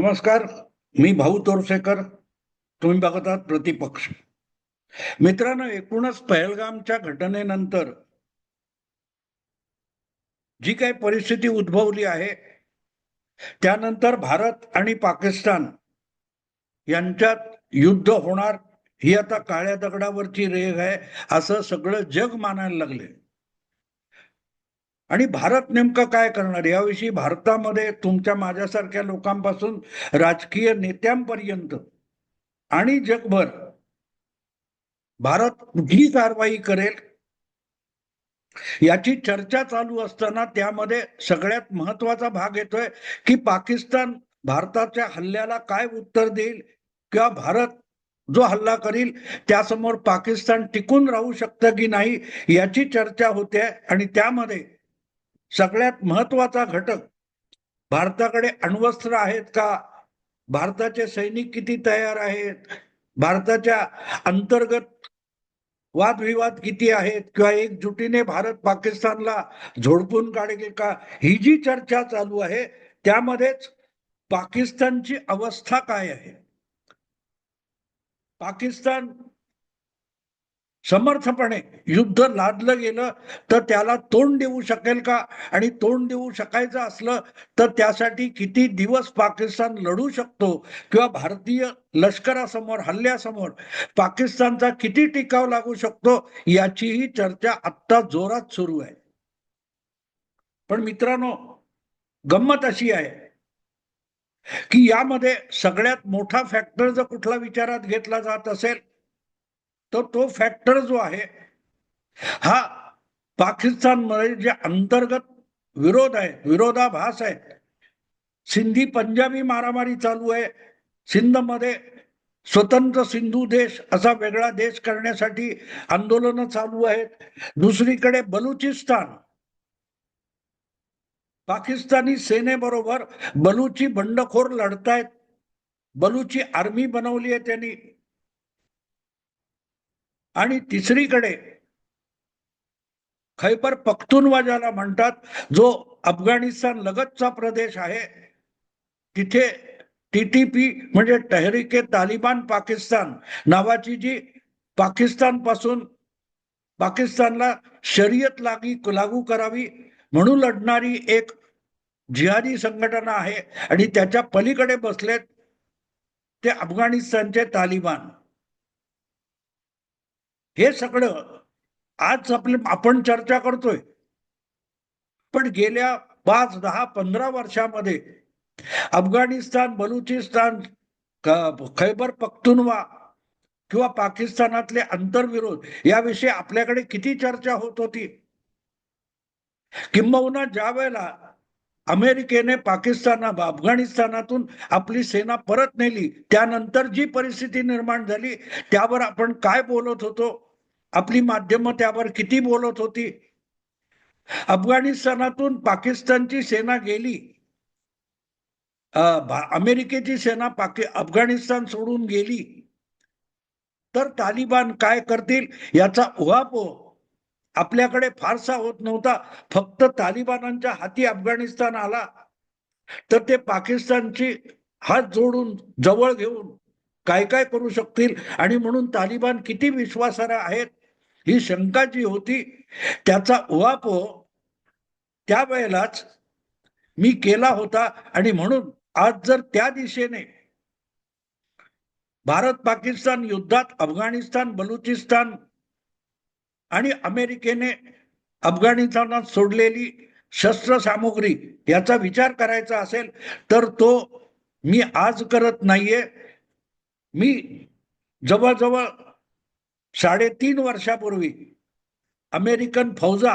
नमस्कार. मी भाऊ तोरसेकर. तुम्ही बघत आहात प्रतिपक्ष. मित्रांनो, एकूणच पहलगामच्या घटनेनंतर जी काही परिस्थिती उद्भवली आहे, त्यानंतर भारत आणि पाकिस्तान यांच्यात युद्ध होणार ही आता काळ्या दगडावरची रेघ आहे असं सगळं जग मानायला लागले. आणि भारत नेमकं काय करणार याविषयी भारतामध्ये तुमच्या माझ्यासारख्या लोकांपासून राजकीय नेत्यांपर्यंत आणि जगभर भारत कुठली कारवाई करेल याची चर्चा चालू असताना त्यामध्ये सगळ्यात महत्वाचा भाग येतोय की पाकिस्तान भारताच्या हल्ल्याला काय उत्तर देईल किंवा भारत जो हल्ला करील त्यासमोर पाकिस्तान टिकून राहू शकतं की नाही याची चर्चा होते. आणि त्यामध्ये सगळ्यात महत्वाचा घटक भारताकडे अण्वस्त्र आहेत का, भारताचे सैनिक किती तयार आहेत, भारताच्या अंतर्गत वादविवाद किती आहेत किंवा एकजुटीने भारत पाकिस्तानला झोडपून काढेल का, ही जी चर्चा चालू आहे त्यामध्येच पाकिस्तानची अवस्था काय आहे. पाकिस्तान समर्थपणे युद्ध लादलं गेलं तर त्याला तोंड देऊ शकेल का, आणि तोंड देऊ शकायचं असलं तर त्यासाठी किती दिवस पाकिस्तान लढू शकतो किंवा भारतीय लष्करासमोर हल्ल्यासमोर पाकिस्तानचा किती टिकाव लागू शकतो याचीही चर्चा आत्ता जोरात सुरू आहे. पण मित्रांनो, गंमत अशी आहे की यामध्ये सगळ्यात मोठा फॅक्टर जर कुठला विचारात घेतला जात असेल तर तो फॅक्टर जो आहे हा पाकिस्तानमध्ये जे अंतर्गत विरोध आहे, विरोधाभास आहे. सिंधी पंजाबी मारामारी चालू आहे. सिंधमध्ये स्वतंत्र सिंधू देश असा वेगळा देश करण्यासाठी आंदोलन चालू आहेत. दुसरीकडे बलुचिस्तान, पाकिस्तानी सेनेबरोबर बलुची बंडखोर लढतायत. बलुची आर्मी बनवली आहे त्यांनी. आणि तिसरीकडे खैबर पख्तूनवा ज्याला म्हणतात, जो अफगाणिस्तान लगतचा प्रदेश आहे, तिथे टीटीपी म्हणजे तहरीके तालिबान पाकिस्तान नावाची जी पाकिस्तान पासून पाकिस्तानला शर्यत लागू करावी म्हणून लढणारी एक जिहादी संघटना आहे. आणि त्याच्या पलीकडे बसलेत ते अफगाणिस्तानचे तालिबान. हे सगळं आज आपण चर्चा करतोय, पण गेल्या 5, 10, 15 वर्षामध्ये अफगाणिस्तान, बलुचिस्तान, खैबर पख्तूनवा किंवा पाकिस्तानातले आंतरविरोध याविषयी आपल्याकडे किती चर्चा होत होती. किंबहुना ज्या वेळेला अमेरिकेने अफगाणिस्तानातून आपली सेना परत नेली त्यानंतर जी परिस्थिती निर्माण झाली त्यावर आपण काय बोलत होतो, आपली माध्यमं त्यावर किती बोलत होती. अफगाणिस्तानातून पाकिस्तानची सेना गेली, अमेरिकेची सेना अफगाणिस्तान सोडून गेली तर तालिबान काय करतील याचा उहापोह आपल्याकडे फारसा होत नव्हता. फक्त तालिबानांच्या हाती अफगाणिस्तान आला तर ते पाकिस्तानची हात जोडून जवळ घेऊन काय काय करू शकतील, आणि म्हणून तालिबान किती विश्वासार्ह आहेत ही शंका जी होती त्याचा उहापोह त्यावेळेलाच मी केला होता. आणि म्हणून आज जर त्या दिशेने भारत पाकिस्तान युद्धात अफगाणिस्तान, बलुचिस्तान आणि अमेरिकेने अफगाणिस्तानात सोडलेली शस्त्रसामुग्री याचा विचार करायचा असेल तर तो मी आज करत नाहीये. मी जवळजवळ 3.5 वर्षापूर्वी अमेरिकन फौजा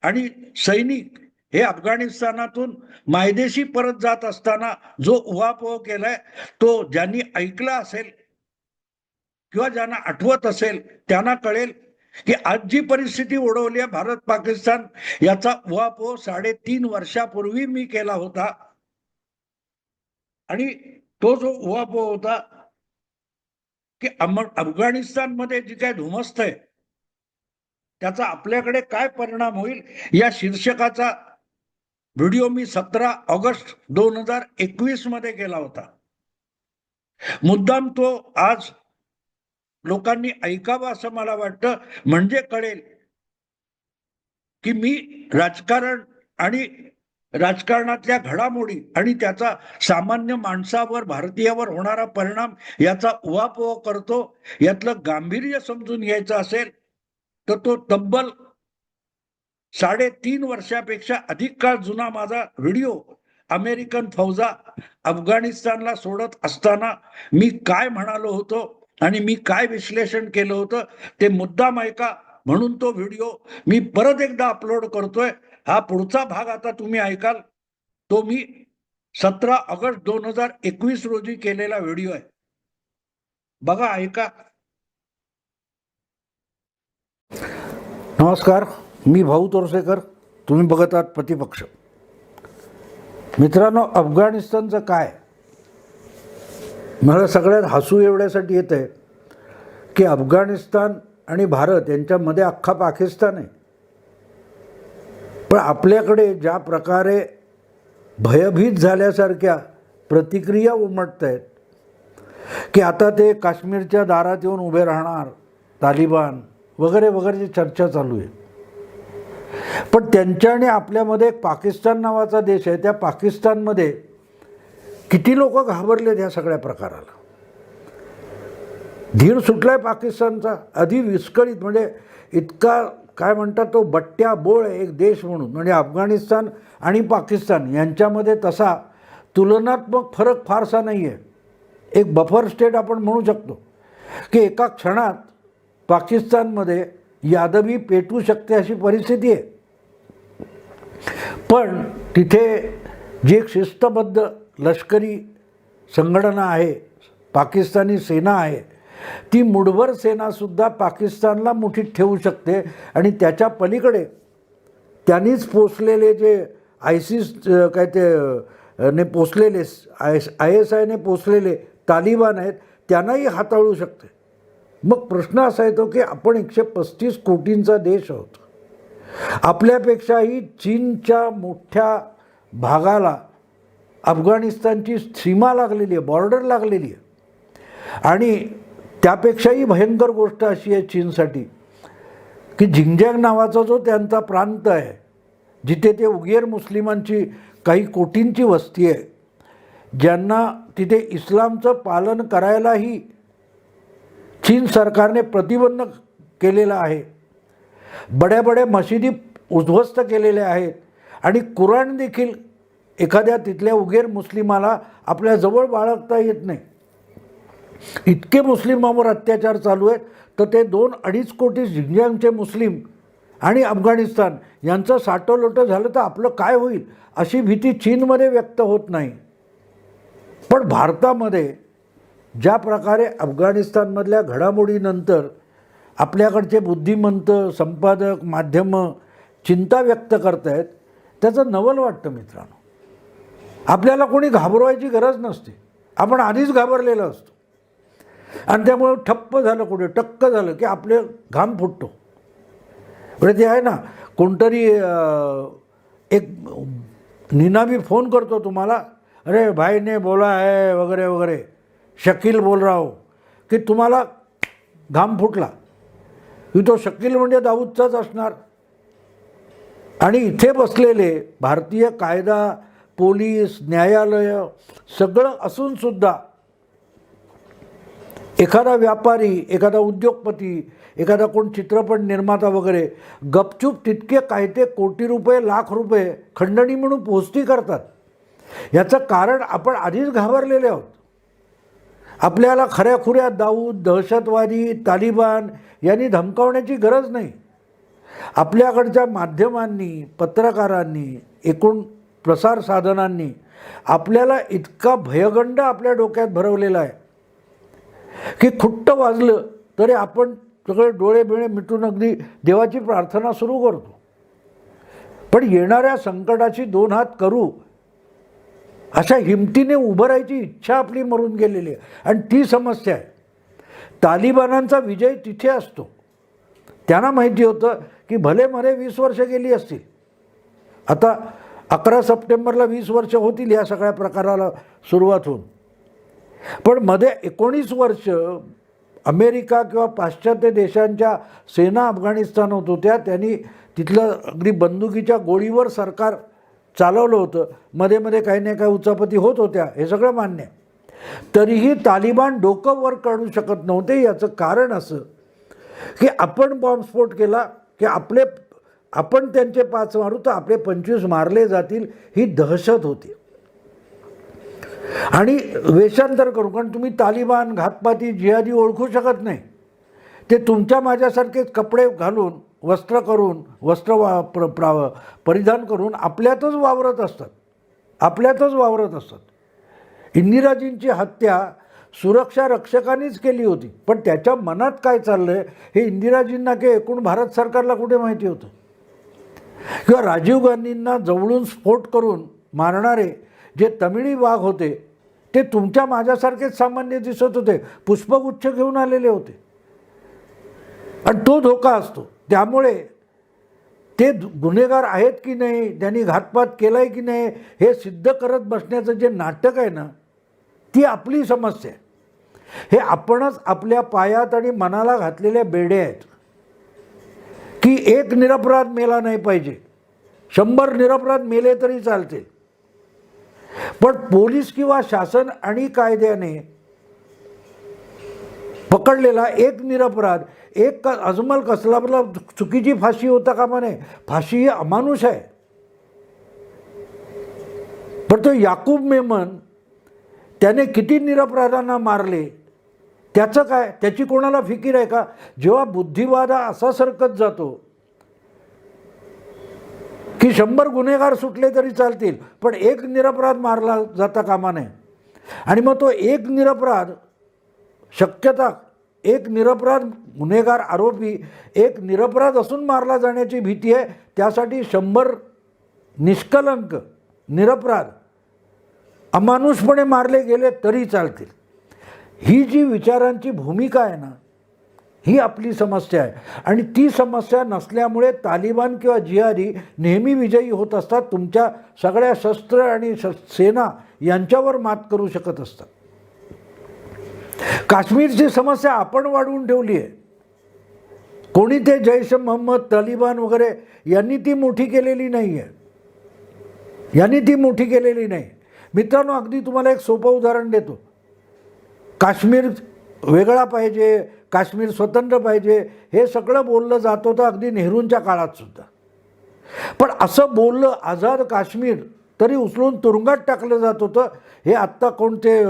आणि सैनिक हे अफगाणिस्तानातून मायदेशी परत जात असताना जो उहापोह केलाय तो ज्यांनी ऐकला असेल किंवा ज्यांना आठवत असेल त्यांना कळेल की आज जी परिस्थिती ओढवली आहे भारत पाकिस्तान याचा उहापोह 3.5 वर्षापूर्वी मी केला होता. आणि तो जो उहापोह होता की अफगाणिस्तानमध्ये जी काय धुमस्त आहे त्याचा आपल्याकडे काय परिणाम होईल या शीर्षकाचा व्हिडिओ मी 17 ऑगस्ट 2021 मध्ये केला होता. मुद्दाम तो आज लोकांनी ऐकावा असं मला वाटतं, म्हणजे कळेल की मी राजकारण आणि राजकारणातल्या घडामोडी आणि त्याचा सामान्य माणसावर, भारतीयावर होणारा परिणाम याचा उहापोह करतो. यातलं गांभीर्य समजून घ्यायचं असेल तर तो तब्बल 3.5 वर्षापेक्षा अधिक काळ जुना माझा व्हिडिओ, अमेरिकन फौजा अफगाणिस्तानला सोडत असताना मी काय म्हणालो होतो आणि मी काय विश्लेषण केलं होतं ते मुद्दाम ऐका. म्हणून तो व्हिडिओ मी परत एकदा अपलोड करतोय. हा पुढचा भाग आता तुम्ही ऐकाल तो मी 17 ऑगस्ट 2021 रोजी केलेला व्हिडिओ आहे. बघा, ऐका. नमस्कार, मी भाऊ तोरसेकर. तुम्ही बघत आहात प्रतिपक्ष. मित्रांनो, अफगाणिस्तानचं काय, मला सगळ्यात हसू एवढ्यासाठी येत आहे की अफगाणिस्तान आणि भारत यांच्यामध्ये अख्खा पाकिस्तान आहे. पण आपल्याकडे ज्या प्रकारे भयभीत झाल्यासारख्या प्रतिक्रिया उमटत आहेत की आता ते काश्मीरच्या दारात येऊन उभे राहणार, तालिबान वगैरे वगैरेची चर्चा चालू आहे. पण त्यांच्या आणि आपल्यामध्ये एक पाकिस्तान नावाचा देश आहे. त्या पाकिस्तानमध्ये किती लोक घाबरलेत ह्या सगळ्या प्रकाराला. धीर सुटलाय पाकिस्तानचा. आधी विस्कळीत, म्हणजे इतका काय म्हणतात तो बट्ट्या बोळ एक देश म्हणून. म्हणजे अफगाणिस्तान आणि पाकिस्तान यांच्यामध्ये तसा तुलनात्मक फरक फारसा नाही आहे. एक बफर स्टेट आपण म्हणू शकतो की एका क्षणात पाकिस्तानमध्ये यादवी पेटू शकते अशी परिस्थिती आहे. पण तिथे जी एक शिस्तबद्ध लष्करी संघटना आहे, पाकिस्तानी सेना आहे, ती मुठभर सेनासुद्धा पाकिस्तानला मुठीत ठेवू शकते. आणि त्याच्या पलीकडे त्यांनीच पोचलेले जे आयसिस काय ते ने पोचलेले ISIने पोचलेले तालिबान आहेत त्यांनाही हाताळू शकते. मग प्रश्न असा येतो की आपण 135 कोटींचा देश आहोत. आपल्यापेक्षाही चीनच्या मोठ्या भागाला अफगाणिस्तानची सीमा लागलेली आहे, बॉर्डर लागलेली आहे. आणि त्यापेक्षाही भयंकर गोष्ट अशी आहे चीनसाठी की झिंगझॅंग नावाचा जो त्यांचा प्रांत आहे, जिथे ते उगेर मुस्लिमांची काही कोटींची वस्ती आहे, ज्यांना तिथे इस्लामचं पालन करायलाही चीन सरकारने प्रतिबंध केलेला आहे. बड्या बड्या मशिदी उद्ध्वस्त केलेल्या आहेत आणि कुराण देखील एखाद्या तिथल्या उगेर मुस्लिमाला आपल्या जवळ बाळगता येत नाही. इतके मुस्लिमांवर अत्याचार चालू आहेत. तर ते 2-2.5 कोटी झिंगझॅंगचे मुस्लिम आणि अफगाणिस्तान यांचं साठोलोटं झालं तर आपलं काय होईल अशी भीती चीनमध्ये व्यक्त होत नाही. पण भारतामध्ये ज्या प्रकारे अफगाणिस्तानमधल्या घडामोडीनंतर आपल्याकडचे बुद्धिमंत, संपादक, माध्यमं चिंता व्यक्त करत आहेत, त्याचं नवल वाटतं मित्रांनो. आपल्याला कोणी घाबरवायची गरज नसते. आपण आधीच घाबरलेलो असतो आणि त्यामुळे ठप्प झालं, कुठे टक्क झालं की आपले घाम फुटतो. म्हणजे ते आहे ना, कोणतरी एक निनावी फोन करतो तुम्हाला, अरे भाई ने बोला है वगैरे वगैरे, शकील बोल रहा हो, की तुम्हाला घाम फुटला की तो शकील म्हणजे दाऊदचाच असणार. आणि इथे बसलेले भारतीय कायदा, पोलीस, न्यायालय सगळं असूनसुद्धा एखादा व्यापारी, एखादा उद्योगपती, एखादा कोण चित्रपट निर्माता वगैरे गपचूप तितके काय ते कोटी रुपये, लाख रुपये खंडणी म्हणून पोचती करतात. याचं कारण आपण आधीच घाबरलेले आहोत. आपल्याला खऱ्याखुऱ्या दाऊद, दहशतवादी, तालिबान यांनी धमकावण्याची गरज नाही. आपल्याकडच्या माध्यमांनी, पत्रकारांनी, एकूण प्रसार साधनांनी आपल्याला इतका भयगंड आपल्या डोक्यात भरवलेला आहे की खुट्ट वाजलं तरी आपण सगळे डोळे बिळे मिटून अगदी देवाची प्रार्थना सुरू करतो. पण येणाऱ्या संकटाची 2 हात करू अशा हिमतीने उभं राहायची इच्छा आपली मरून गेलेली आहे. आणि ती समस्या आहे. तालिबानांचा विजय तिथे असतो. त्यांना माहिती होतं की भले मरे 20 वर्ष गेली असतील, आता 11 सप्टेंबरला 20 वर्ष होतील या सगळ्या प्रकाराला सुरुवात होऊन. पण मध्ये 19 वर्ष अमेरिका किंवा पाश्चात्य देशांच्या सेना अफगाणिस्तानात होत्या. त्यांनी तिथलं अगदी बंदुकीच्या गोळीवर सरकार चालवलं होतं. मध्ये मध्ये काही ना काही उचापती होत होत्या, हे सगळं मान्य आहे. तरीही तालिबान डोकं वर काढू शकत नव्हते. याचं कारण असं की आपण बॉम्बस्फोट केला की आपण त्यांचे 5 मारू तर आपले 25 मारले जातील, ही दहशत होती. आणि वेषांतर करू, कारण तुम्ही तालिबान, घातपाती, जिहादी ओळखू शकत नाही. ते तुमच्या माझ्यासारखेच कपडे घालून, वस्त्र करून, परिधान करून आपल्यातच वावरत असतात. इंदिराजींची हत्या सुरक्षा रक्षकांनीच केली होती, पण त्याच्या मनात काय चाललं आहे हे इंदिराजींना की एकूण भारत सरकारला कुठे माहिती होतं? किंवा राजीव गांधींना जवळून स्फोट करून मारणारे जे तमिळी वाघ होते ते तुमच्या माझ्यासारखेच सामान्य दिसत होते, पुष्पगुच्छ घेऊन आलेले होते. आणि तो धोका असतो. त्यामुळे ते गुन्हेगार आहेत की नाही, त्यांनी घातपात केला आहे की नाही हे सिद्ध करत बसण्याचं जे नाटक आहे ना, ती आपली समस्या आहे. हे आपणच आपल्या पायात आणि मनाला घातलेल्या बेड्या आहेत की एक निरपराध मेला नाही पाहिजे, 100 निरपराध मेले तरी चालते. पण पोलीस किंवा शासन आणि कायद्याने पकडलेला एक निरपराध, एक अजमल कसलाबला चुकीची फाशी होता कामा नये. फाशी ही अमानुष आहे. पण तो याकूब मेमन त्याने किती निरपराधांना मारले, त्याचं काय? त्याची कोणाला फिकीर आहे का? जेव्हा बुद्धिवाद असा सरकत जातो की 100 गुन्हेगार सुटले तरी चालतील, पण एक निरपराध मारला जाता कामा नये. आणि मग तो एक निरपराध, शक्यता एक निरपराध गुन्हेगार आरोपी एक निरपराध असून मारला जाण्याची भीती आहे. त्यासाठी 100 निष्कलंक निरपराध अमानुषपणे मारले गेले तरी चालतील. ही जी विचारांची भूमिका आहे ना, ही आपली समस्या आहे. आणि ती समस्या नसल्यामुळे तालिबान किंवा जिहादी नेहमी विजयी होत असतात. तुमच्या सगळ्या शस्त्र आणि सेना यांच्यावर मात करू शकत असतात. काश्मीरची समस्या आपण वाढवून ठेवली आहे. कोणी ते जैश मोहम्मद, तालिबान वगैरे यांनी ती मोठी केलेली नाही आहे. मित्रांनो, अगदी तुम्हाला एक सोपं उदाहरण देतो. काश्मीर वेगळा पाहिजे, काश्मीर स्वतंत्र पाहिजे, हे सगळं बोललं जात होतं अगदी नेहरूंच्या काळात सुद्धा. पण असं बोललं आझाद काश्मीर तरी उचलून तुरुंगात टाकलं जात होतं. हे आत्ता कोणते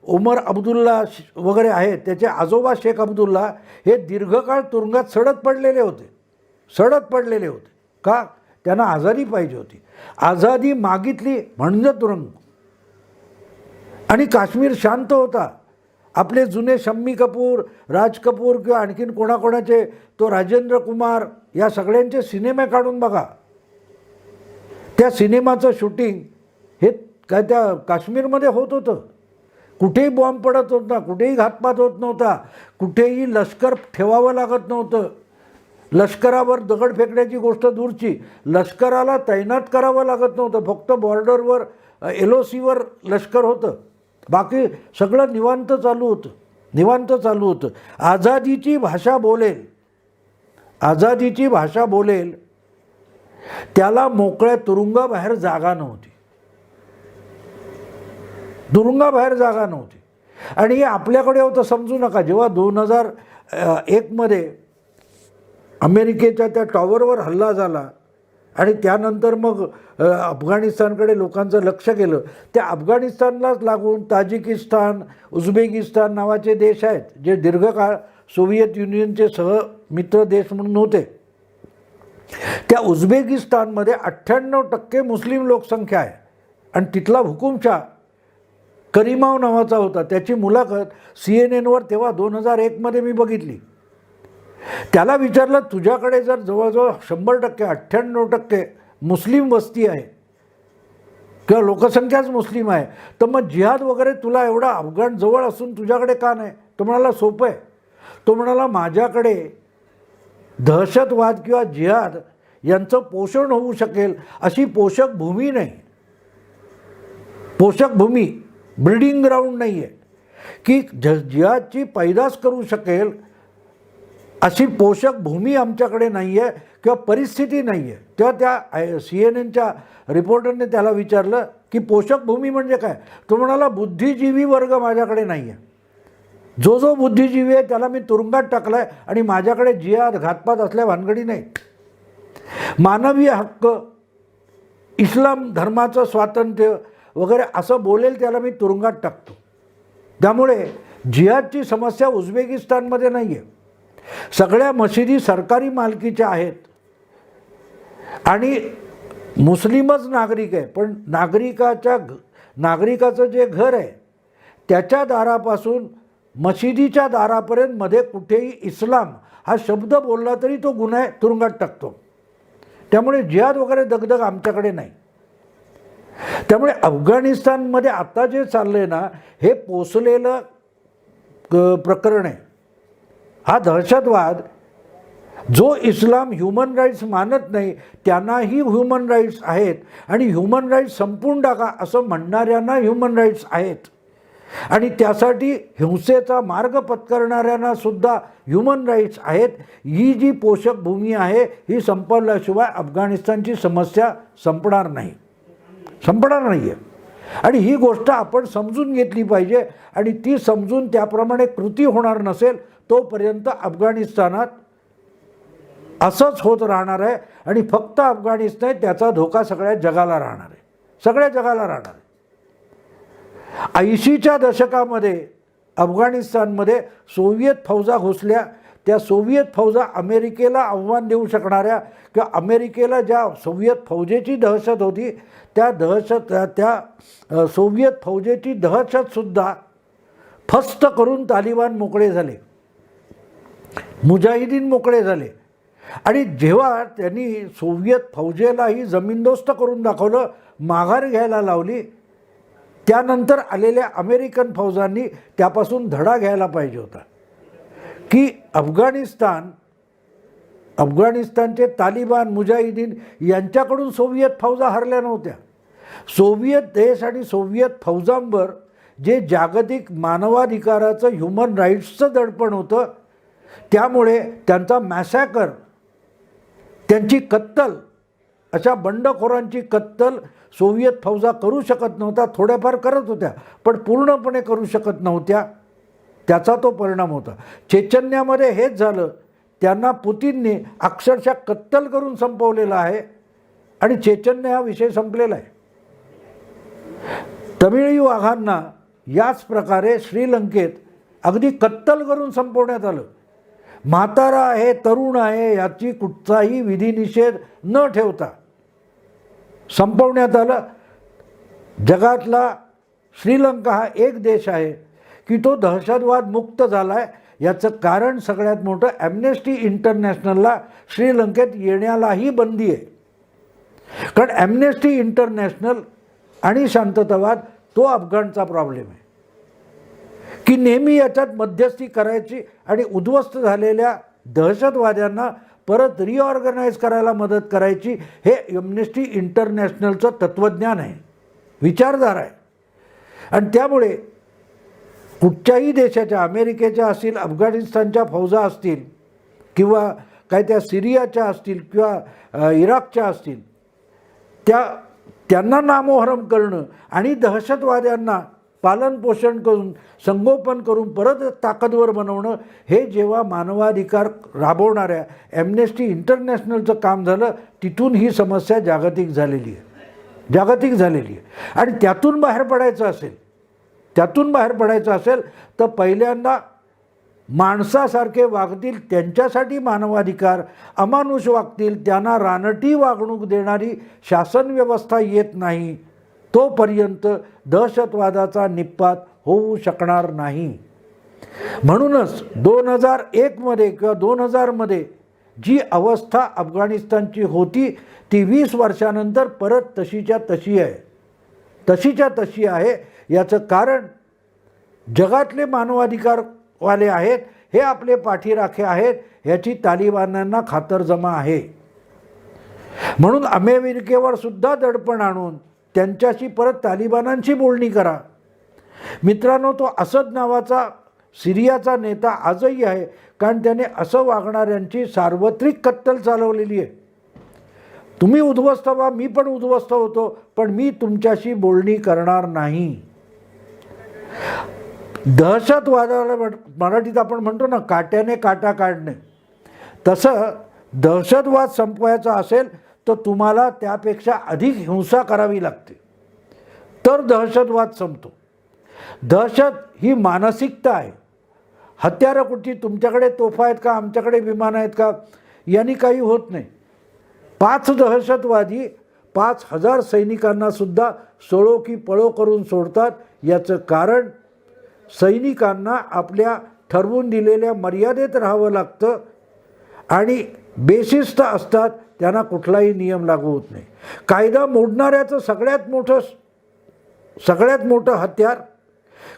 उमर अब्दुल्ला वगैरे आहेत, त्याचे आजोबा शेख अब्दुल्ला हे दीर्घकाळ तुरुंगात सडत पडलेले होते. का? त्यांना आझादी पाहिजे होती. आझादी मागितली म्हणजे तुरुंग. आणि काश्मीर शांत होता. आपले जुने शम्मी कपूर, राज कपूर किंवा आणखीन कोणाकोणाचे, तो राजेंद्र कुमार, या सगळ्यांचे सिनेमे काढून बघा. त्या सिनेमाचं शूटिंग हे काय त्या काश्मीरमध्ये होत होतं. कुठेही बॉम्ब पडत होता, कुठेही घातपात होत नव्हता, कुठेही लष्कर ठेवावं लागत नव्हतं. लष्करावर दगड फेकण्याची गोष्ट दूरची, लष्कराला तैनात करावं लागत नव्हतं. फक्त बॉर्डरवर LOCवर लष्कर होतं, बाकी सगळं निवांत चालू होतं. आझादीची भाषा बोलेल त्याला मोकळ्या तुरुंगाबाहेर जागा नव्हती. आणि हे आपल्याकडे होतं, समजू नका. जेव्हा 2001 मध्ये अमेरिकेच्या त्या टॉवरवर हल्ला झाला आणि त्यानंतर मग अफगाणिस्तानकडे लोकांचं लक्ष गेलं, त्या अफगाणिस्तानलाच लागून ताजिकिस्तान, उझबेकिस्तान नावाचे देश आहेत, जे दीर्घकाळ सोव्हिएत युनियनचे सहमित्र देश म्हणून होते. त्या उझबेकिस्तानमध्ये 98% मुस्लिम लोकसंख्या आहे. आणि तिथला हुकुमशाह करीमाव नावाचा होता. त्याची मुलाखत CNN तेव्हा 2001 मध्ये मी बघितली. त्याला विचारलं, तुझ्याकडे जर जवळजवळ 100%, 98% मुस्लिम वस्ती आहे किंवा लोकसंख्याच मुस्लिम आहे, तर मग जिहाद वगैरे तुला एवढा अफगाण जवळ असून तुझ्याकडे का नाही? तो म्हणाला, सोपं आहे. तो म्हणाला, माझ्याकडे दहशतवाद किंवा जिहाद यांचं पोषण होऊ शकेल अशी पोषक भूमी नाही, पोषक भूमी, ब्रीडिंग ग्राउंड नाही आहे की जिहादची पैदास करू शकेल अशी पोषक भूमी आमच्याकडे नाही आहे किंवा परिस्थिती नाही आहे. तेव्हा त्या CNN रिपोर्टरने त्याला विचारलं की पोषक भूमी म्हणजे काय? तो म्हणाला बुद्धिजीवी वर्ग माझ्याकडे नाही आहे. जो बुद्धिजीवी आहे त्याला मी तुरुंगात टाकला आहे आणि माझ्याकडे जिहाद घातपात असल्या भानगडी नाही. मानवी हक्क, इस्लाम धर्माचं स्वातंत्र्य वगैरे असं बोलेल त्याला मी तुरुंगात टाकतो. त्यामुळे जिहादची समस्या उझबेकिस्तानमध्ये नाही आहे. सगळ्या मशिदी सरकारी मालकीच्या आहेत आणि मुस्लिमच नागरिक आहे, पण नागरिकाचं जे घर आहे त्याच्या दारापासून मशिदीच्या दारापर्यंत मध्ये कुठेही इस्लाम हा शब्द बोलला तरी तो गुन्हा आहे, तुरुंगात टाकतो. त्यामुळे जिहाद वगैरे दगदग आमच्याकडे नाही. त्यामुळे अफगाणिस्तानमध्ये आता जे चाललं आहे ना, हे पोचलेलं प्रकरण आहे. हा दहशतवाद, जो इस्लाम ह्युमन राईट्स मानत नाही त्यांनाही ह्युमन राईट्स आहेत आणि ह्युमन राईट्स संपवून टाका असं म्हणणाऱ्यांना ह्युमन राईट्स आहेत आणि त्यासाठी हिंसेचा मार्ग पत्करणाऱ्यांना सुद्धा ह्युमन राईट्स आहेत. ही जी पोषक भूमी आहे ही संपवल्याशिवाय अफगाणिस्तानची समस्या संपणार नाही आहे. आणि ही गोष्ट आपण समजून घेतली पाहिजे आणि ती समजून त्याप्रमाणे कृती होणार नसेल तोपर्यंत अफगाणिस्तानात असंच होत राहणार आहे आणि फक्त अफगाणिस्तान त्याचा धोका सगळ्या जगाला राहणार आहे, सगळ्या जगाला राहणार आहे. 80च्या दशकामध्ये अफगाणिस्तानमध्ये सोव्हिएत फौजा घुसल्या. त्या सोव्हिएत फौजा अमेरिकेला आव्हान देऊ शकणाऱ्या किंवा अमेरिकेला ज्या सोव्हिएत फौजेची दहशत होती त्या सोव्हिएत फौजेची दहशतसुद्धा फस्त करून तालिबान मोकळे झाले, मुजाहिदीन मोकळे झाले. आणि जेव्हा त्यांनी सोव्हिएत फौजेलाही जमीनदोस्त करून दाखवलं, माघार घ्यायला लावली, त्यानंतर आलेल्या अमेरिकन फौजांनी त्यापासून धडा घ्यायला पाहिजे होता की अफगाणिस्तानचे तालिबान, मुजाहिदीन यांच्याकडून सोव्हिएत फौजा हरल्या नव्हत्या. सोव्हिएत देश आणि सोव्हिएत फौजांवर जे जागतिक मानवाधिकाराचं, ह्युमन राईट्सचं दडपण होतं, त्यामुळे त्यांचा मॅसॅकर, त्यांची कत्तल, अशा बंडखोरांची कत्तल सोव्हिएत फौजा करू शकत नव्हत्या. थोड्याफार करत होत्या पण पूर्णपणे करू शकत नव्हत्या. त्याचा तो परिणाम होता. चेचन्यामध्ये हेच झालं. त्यांना पुतीनने अक्षरशः कत्तल करून संपवलेलं आहे आणि चेचन्य हा विषय संपलेला आहे. तमिळी वाघांना याच प्रकारे श्रीलंकेत अगदी कत्तल करून संपवण्यात आलं. म्हातारा आहे, तरुण आहे याची कुठचाही विधिनिषेध न ठेवता संपवण्यात आलं. जगातला श्रीलंका हा एक देश आहे की तो दहशतवाद मुक्त झाला आहे. याचं कारण सगळ्यात मोठं, ॲम्नेस्टी इंटरनॅशनलला श्रीलंकेत येण्यालाही बंदी आहे. कारण ॲम्नेस्टी इंटरनॅशनल आणि शांततावाद तो अफगाणचा प्रॉब्लेम आहे की नेहमी याच्यात मध्यस्थी करायची आणि उद्ध्वस्त झालेल्या दहशतवाद्यांना परत रिऑर्गनाईज करायला मदत करायची. हे ॲम्नेस्टी इंटरनॅशनलचं तत्त्वज्ञान आहे, विचारधारा आहे. आणि त्यामुळे कुठच्याही देशाच्या, अमेरिकेच्या असतील, अफगाणिस्तानच्या फौजा असतील किंवा काय त्या सिरियाच्या असतील किंवा इराकच्या असतील, त्यांना नामोहरम करणं आणि दहशतवाद्यांना पालनपोषण करून, संगोपन करून परत ताकदवर बनवणं, हे जेव्हा मानवाधिकार राबवणाऱ्या ॲम्नेस्टी इंटरनॅशनलचं काम झालं, तिथून ही समस्या जागतिक झालेली आहे. आणि त्यातून बाहेर पडायचं असेल तर पहिल्यांदा माणसासारखे वागतील, त्यांच्यासाठी मानवाधिकार, अमानुष वागतील, त्यांना रानटी वागणूक देणारी शासन व्यवस्था येत नाही तोपर्यंत दहशतवादाचा निपात होऊ शकणार नाही. म्हणूनच 2001मध्ये किंवा 2000मध्ये जी अवस्था अफगाणिस्तानची होती ती 20 वर्षानंतर परत तशीच्या तशी आहे. याचं कारण जगातले मानवाधिकारवाले आहेत, हे आपले पाठीराखे आहेत, ह्याची तालिबानांना खातरजमा आहे. म्हणून अमेरिकेवर सुद्धा दडपण आणून त्यांच्याशी परत तालिबानांशी बोलणी करा. मित्रांनो, तो असद नावाचा सिरियाचा नेता आजही आहे, कारण त्याने असं वागणाऱ्यांची सार्वत्रिक कत्तल चालवलेली आहे. तुम्ही उद्ध्वस्त व्हा, मी पण उद्ध्वस्त होतो, पण मी तुमच्याशी बोलणी करणार नाही. दहशतवादाला मराठीत आपण म्हणतो ना, काट्याने काटा काढणे, तसं दहशतवाद संपवायचा असेल तर तुम्हाला त्यापेक्षा अधिक हिंसा करावी लागते, तर दहशतवाद संपतो. दहशत ही मानसिकता आहे. हत्यारं कुठची, तुमच्याकडे तोफा आहेत का, आमच्याकडे विमान आहेत का, यांनी काही होत नाही. 5 दहशतवादी 5,000 सैनिकांना सुद्धा सळो की पळो करून सोडतात. याचं कारण सैनिकांना आपल्या ठरवून दिलेल्या मर्यादेत राहावं लागतं आणि बेशिस्त असतात, त्यांना कुठलाही नियम लागू होत नाही. कायदा मोडणाऱ्याचं सगळ्यात मोठं हत्यार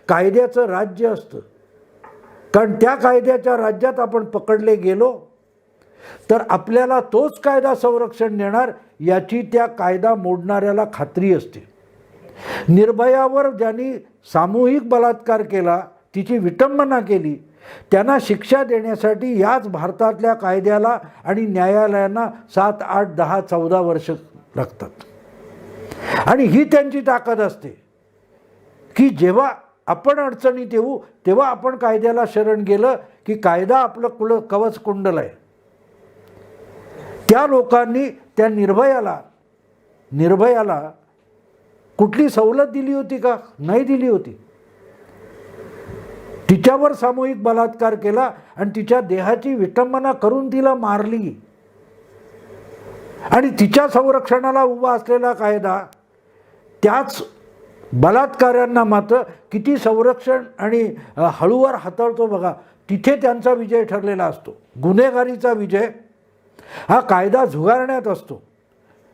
कायद्याचं राज्य असतं. कारण त्या कायद्याच्या राज्यात आपण पकडले गेलो तर आपल्याला तोच कायदा संरक्षण देणार याची त्या कायदा मोडणाऱ्याला खात्री असते. निर्भयावर ज्यांनी सामूहिक बलात्कार केला, तिची विटंबना केली, त्यांना शिक्षा देण्यासाठी याच भारतातल्या कायद्याला आणि न्यायालयांना 7, 8, 10, 14 वर्ष लागतात. आणि ही त्यांची ताकद असते की जेव्हा आपण अडचणीत येऊ तेव्हा आपण कायद्याला शरण गेलं की कायदा आपलं कवच कुंडल आहे. त्या लोकांनी त्या निर्भयाला कुठली सवलत दिली होती का? नाही दिली होती. तिच्यावर सामूहिक बलात्कार केला आणि तिच्या देहाची विटंबना करून तिला मारली. आणि तिच्या संरक्षणाला उभा असलेला कायदा त्याच बलात्काऱ्यांना मात्र किती संरक्षण आणि हळूवार हाताळतो बघा. तिथे त्यांचा विजय ठरलेला असतो. गुन्हेगारीचा विजय हा कायदा झुगारण्यात असतो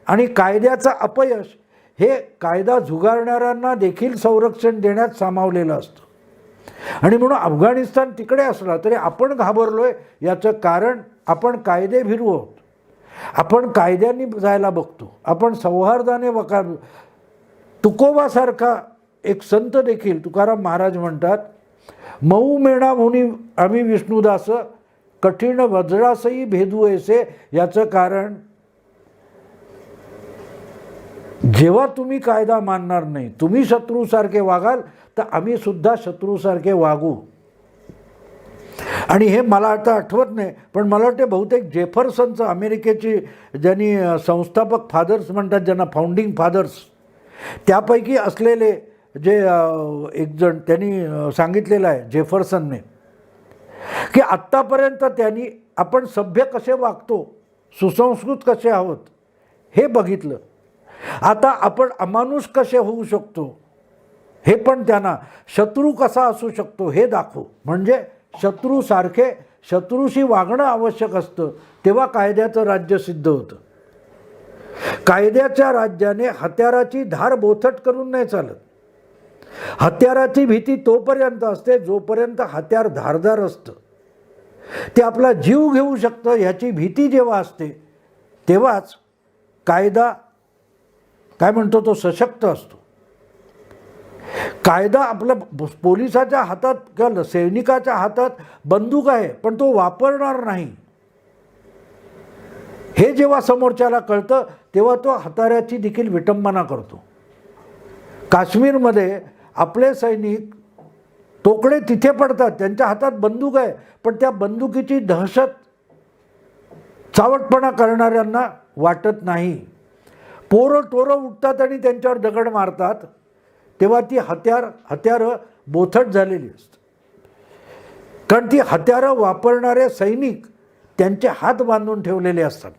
आणि कायद्याचं अपयश हे कायदा झुगारणाऱ्यांना देखील संरक्षण देण्यात सामावलेलं असतं. आणि म्हणून अफगाणिस्तान तिकडे असला तरी आपण घाबरलोय, याचं कारण आपण कायदेभीरू आहोत. आपण कायद्यांनी जायला बघतो, आपण सौहार्दाने वकार. तुकोबासारखा एक संत देखील, तुकाराम महाराज म्हणतात, मऊ मेणा म्हणून आम्ही विष्णुदास, कठीण वज्रासही भेदू ऐसे. याचं कारण जेव्हा तुम्ही कायदा मानणार नाही, तुम्ही शत्रूसारखे वागाल, तर आम्ही सुद्धा शत्रूसारखे वागू. आणि हे मला आता आठवत नाही, पण मला वाटते बहुतेक जेफरसनचं, अमेरिकेची ज्यांनी संस्थापक फादर्स म्हणतात, ज्यांना फाउंडिंग फादर्स, त्यापैकी असलेले जे एक जण त्यांनी सांगितलेलं आहे जेफरसनने, की आत्तापर्यंत त्यांनी आपण सभ्य कसे वागतो, सुसंस्कृत कसे आहोत हे बघितलं. आता आपण अमानुष कसे होऊ शकतो हे पण त्यांना, शत्रू कसा असू शकतो हे दाखवू. म्हणजे शत्रूशी वागणं आवश्यक असतं, तेव्हा कायद्याचं राज्य सिद्ध होतं. कायद्याच्या राज्याने हत्याराची धार बोथट करून नाही चालत. हत्याराची भीती तोपर्यंत असते जोपर्यंत हत्यार धारदार असतं. ते आपला जीव घेऊ शकतं ह्याची भीती जेव्हा असते तेव्हाच कायदा काय म्हणतो तो सशक्त असतो. कायदा आपल्या पोलिसाच्या हातात किंवा सैनिकाच्या हातात बंदूक आहे, पण तो वापरणार नाही हे जेव्हा समोरच्याला कळतं तेव्हा तो हत्याराची देखील विटंबना करतो. काश्मीरमध्ये आपले सैनिक तोकडे तिथे पडतात, त्यांच्या हातात बंदूक आहे, पण त्या बंदुकीची दहशत चावटपणा करणाऱ्यांना वाटत नाही. पोरं उठतात आणि त्यांच्यावर दगड मारतात, तेव्हा ती हत्यारं बोथट झालेली असतात. कारण ती हत्यारं वापरणारे सैनिक त्यांचे हात बांधून ठेवलेले असतात.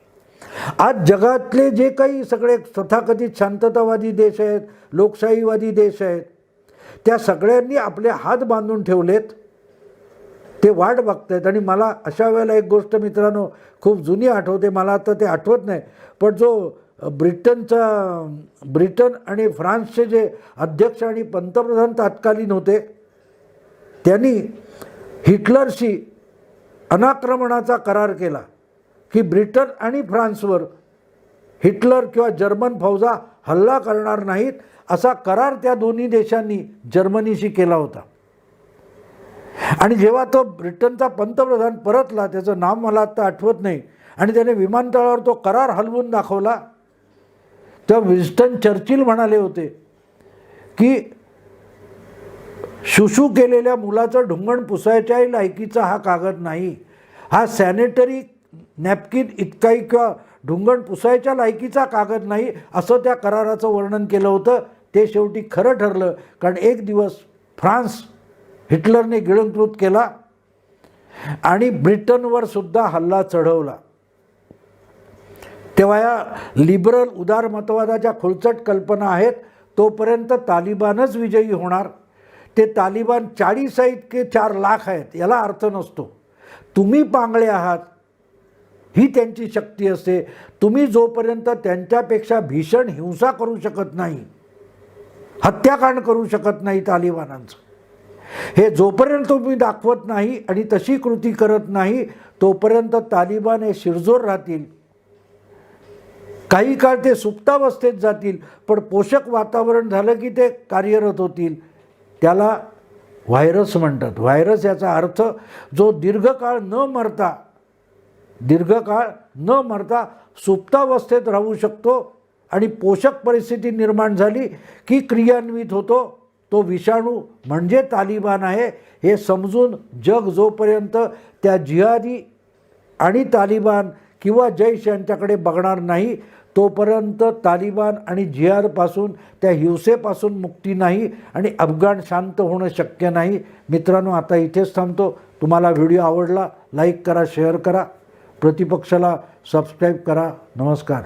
आज जगातले जे काही सगळे तथाकथित शांततावादी देश आहेत, लोकशाहीवादी देश आहेत, त्या सगळ्यांनी आपले हात बांधून ठेवलेत, ते वाट बघतायत. आणि मला अशा वेळेला एक गोष्ट मित्रांनो खूप जुनी आठवते, मला आता ते आठवत नाही, पण जो ब्रिटन आणि फ्रान्सचे जे अध्यक्ष आणि पंतप्रधान तत्कालीन होते, त्यांनी हिटलरशी अनाक्रमणाचा करार केला की ब्रिटन आणि फ्रान्सवर हिटलर किंवा जर्मन फौजा हल्ला करणार नाहीत असा करार त्या दोन्ही देशांनी जर्मनीशी केला होता. आणि जेव्हा तो ब्रिटनचा पंतप्रधान परतला, त्याचं नाव मला आत्ता आठवत नाही, आणि त्याने विमानतळावर तो करार हलवून दाखवला, तेव्हा विन्स्टन चर्चिल म्हणाले होते की शुशू केलेल्या मुलाचं ढुंगण पुसायच्याही लायकीचा हा कागद नाही, हा सॅनिटरी नॅपकिन इतकाही किंवा ढुंगण पुसायच्या लायकीचा कागद नाही, असं त्या कराराचं वर्णन केलं होतं. ते शेवटी खरं ठरलं, कारण एक दिवस फ्रान्स हिटलरने गिळंकृत केला आणि ब्रिटनवर सुद्धा हल्ला चढवला. तेव्हा या लिबरल उदारमतवादाच्या खुळचट कल्पना आहेत. तोपर्यंत तालिबानच विजयी होणार. ते तालिबान 40 आहेत की 4 लाख आहेत याला अर्थ नसतो. तुम्ही पांगळे आहात ही त्यांची शक्ती असते. तुम्ही जोपर्यंत त्यांच्यापेक्षा भीषण हिंसा करू शकत नाही, हत्याकांड करू शकत नाही तालिबानांचं, हे जोपर्यंत तुम्ही दाखवत नाही आणि तशी कृती करत नाही, तोपर्यंत तालिबान हे शिरजोर राहतील. काही काळ ते सुप्तावस्थेत जातील, पण पोषक वातावरण झालं की ते कार्यरत होतील. त्याला व्हायरस म्हणतात. व्हायरस याचा अर्थ जो दीर्घकाळ न मरता सुप्तावस्थेत राहू शकतो आणि पोषक परिस्थिती निर्माण झाली की क्रियान्वित होतो, तो विषाणू म्हणजे तालिबान आहे. हे समजून जग जोपर्यंत त्या जिहादी आणि तालिबान किंवा जैश यांच्याकडे बघणार नाही, तोपर्यंत तालिबान आणि जिहादपासून, त्या हिंसेपासून मुक्ती नाही आणि अफगाण शांत होणं शक्य नाही. मित्रांनो, आता इथेच थांबतो. तुम्हाला व्हिडिओ आवडला, लाईक करा, शेअर करा, प्रतिपक्षाला सबस्क्राईब करा. नमस्कार.